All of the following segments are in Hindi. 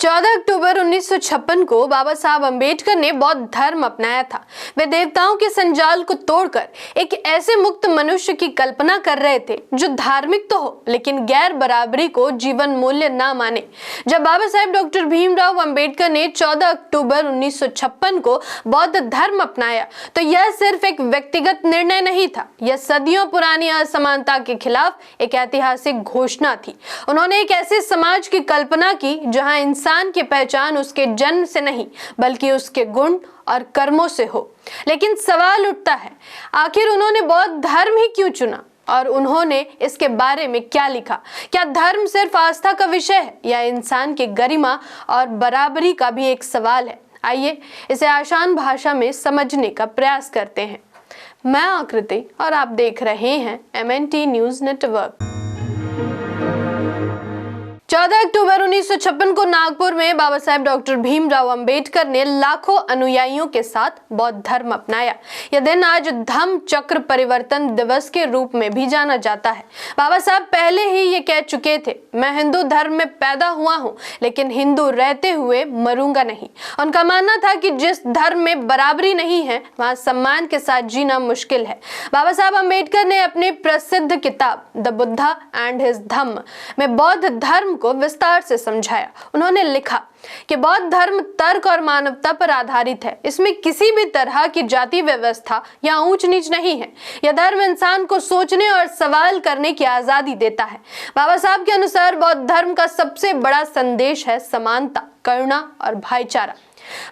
14 अक्टूबर 1956 को बाबा साहब अंबेडकर ने बौद्ध धर्म अपनाया था। वे देवताओं के संजाल को तोड़कर एक ऐसे मुक्त मनुष्य की कल्पना कर रहे थे जो धार्मिक तो हो लेकिन गैर बराबरी को जीवन मूल्य ना माने। जब बाबा साहब डॉक्टर भीमराव अंबेडकर ने 14 अक्टूबर 1956 को बौद्ध धर्म अपनाया तो यह सिर्फ एक व्यक्तिगत निर्णय नहीं था, यह सदियों पुरानी असमानता के खिलाफ एक ऐतिहासिक घोषणा थी। उन्होंने एक ऐसे समाज की कल्पना की जहां इंसान की पहचान उसके जन्म से नहीं बल्कि उसके गुण और कर्मों से हो। लेकिन सवाल उठता है, आखिर उन्होंने बौद्ध धर्म ही क्यों चुना और उन्होंने इसके बारे में क्या लिखा? क्या धर्म सिर्फ आस्था का विषय है या इंसान की गरिमा और बराबरी का भी एक सवाल है? आइए इसे आसान भाषा में समझने का प्रयास करते हैं। मैं आकृति और आप देख रहे हैं MNT न्यूज नेटवर्क। 14 अक्टूबर 1956 को नागपुर में बाबा साहब डॉक्टर भीमराव अंबेडकर ने लाखों अनुयायियों के साथ बौद्ध धर्म अपनाया। यह दिन आज धम्म चक्र परिवर्तन दिवस के रूप में भी जाना जाता है। बाबा साहब पहले ही ये कह चुके थे, मैं हिंदू धर्म में पैदा हुआ हूँ लेकिन हिंदू रहते हुए मरूंगा नहीं। उनका मानना था कि जिस धर्म में बराबरी नहीं है वहाँ सम्मान के साथ जीना मुश्किल है। बाबा साहब अंबेडकर ने अपनी प्रसिद्ध किताब द बुद्धा एंड हिज धम्म में बौद्ध धर्म को विस्तार से समझाया। उन्होंने लिखा कि बौद्ध धर्म तर्क और मानवता पर आधारित है। इसमें किसी भी तरह की जाति व्यवस्था या ऊंच नीच नहीं है। यह धर्म इंसान को सोचने और सवाल करने की आजादी देता है। बाबा साहब के अनुसार बौद्ध धर्म का सबसे बड़ा संदेश है समानता, करुणा और भाईचारा।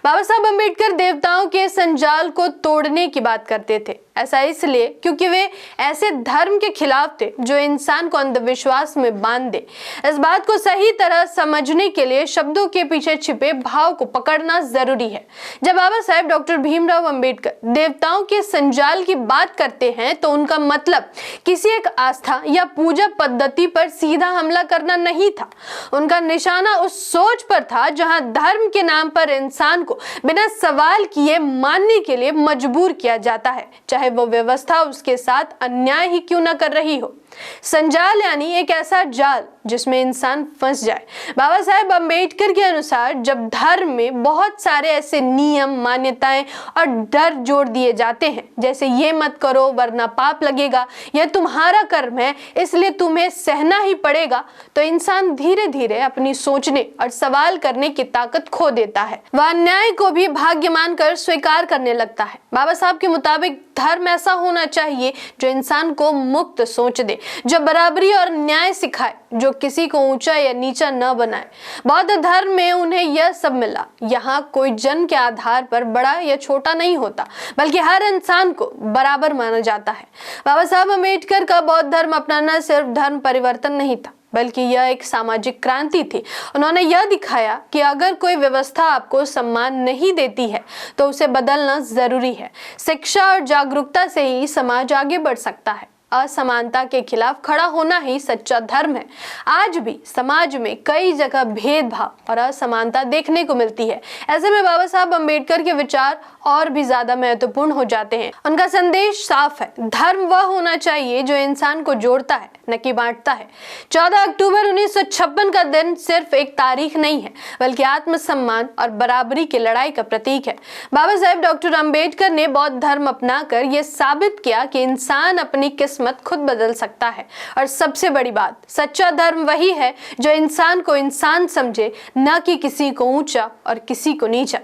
बाबा साहब अंबेडकर देवताओं के संजाल को तोड़ने की बात करते थे। ऐसा इसलिए क्योंकि वे ऐसे धर्म के खिलाफ थे जो इंसान को अंधविश्वास में बांध दे। इस बात को सही तरह समझने के लिए शब्दों के पीछे छिपे भाव को पकड़ना जरूरी है। जब बाबा साहब डॉक्टर भीमराव अंबेडकर देवताओं के संजाल की बात करते हैं तो उनका मतलब किसी एक आस्था या पूजा पद्धति पर सीधा हमला करना नहीं था। उनका निशाना उस सोच पर था जहां धर्म के नाम पर इंसान को बिना सवाल किए मानने के लिए मजबूर किया जाता है, चाहे वो व्यवस्था उसके साथ अन्याय ही क्यों न कर रही हो। संजाल यानी एक ऐसा जाल जिसमें इंसान फंस जाए। बाबा साहब अंबेडकर के अनुसार जब धर्म में बहुत सारे ऐसे नियम, मान्यताएं और डर जोड़ दिए जाते हैं, जैसे ये मत करो वरना पाप लगेगा, यह तुम्हारा कर्म है इसलिए तुम्हें सहना ही पड़ेगा, तो इंसान धीरे धीरे अपनी सोचने और सवाल करने की ताकत खो देता है। वह अन्याय को भी भाग्य मानकर स्वीकार करने लगता है। बाबा साहब के मुताबिक धर्म ऐसा होना चाहिए जो इंसान को मुक्त सोच दे, जो बराबरी और न्याय सिखाए, जो किसी को ऊंचा या नीचा न बनाए। बौद्ध धर्म में उन्हें यह सब मिला। यहाँ कोई जन्म के आधार पर बड़ा या छोटा नहीं होता बल्कि हर इंसान को बराबर माना जाता है। बाबा साहब अंबेडकर का बौद्ध धर्म अपनाना सिर्फ धर्म परिवर्तन नहीं था बल्कि यह एक सामाजिक क्रांति थी। उन्होंने यह दिखाया कि अगर कोई व्यवस्था आपको सम्मान नहीं देती है तो उसे बदलना जरूरी है। शिक्षा और जागरूकता से ही समाज आगे बढ़ सकता है। असमानता के खिलाफ खड़ा होना ही सच्चा धर्म है। आज भी समाज में कई जगह भेदभाव और असमानता देखने को मिलती है। ऐसे में बाबा साहब अंबेडकर के विचार और भी ज्यादा महत्वपूर्ण हो जाते हैं। उनका संदेश साफ है, धर्म वह होना चाहिए जो इंसान को जोड़ता है न कि बांटता है। 14 अक्टूबर 1956 का दिन सिर्फ एक तारीख नहीं है बल्कि आत्मसम्मान और बराबरी की लड़ाई का प्रतीक है। बाबा साहब डॉक्टर अंबेडकर ने बौद्ध धर्म अपनाकर यह साबित किया कि इंसान अपनी किस्मत खुद बदल सकता है। और सबसे बड़ी बात, सच्चा धर्म वही है जो इंसान को इंसान समझे, न कि किसी को ऊंचा और किसी को नीचा।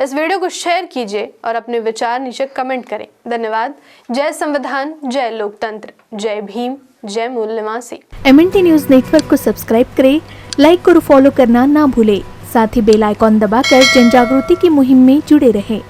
इस वीडियो को शेयर कीजिए और अपने विचार नीचे कमेंट करें। धन्यवाद। जय संविधान, जय लोकतंत्र, जय भीम, जय मूल निवासी। MNT न्यूज नेटवर्क को सब्सक्राइब करें, लाइक और फॉलो करना ना भूलें। साथ ही बेल आइकॉन दबाकर जन जागृति की मुहिम में जुड़े रहें।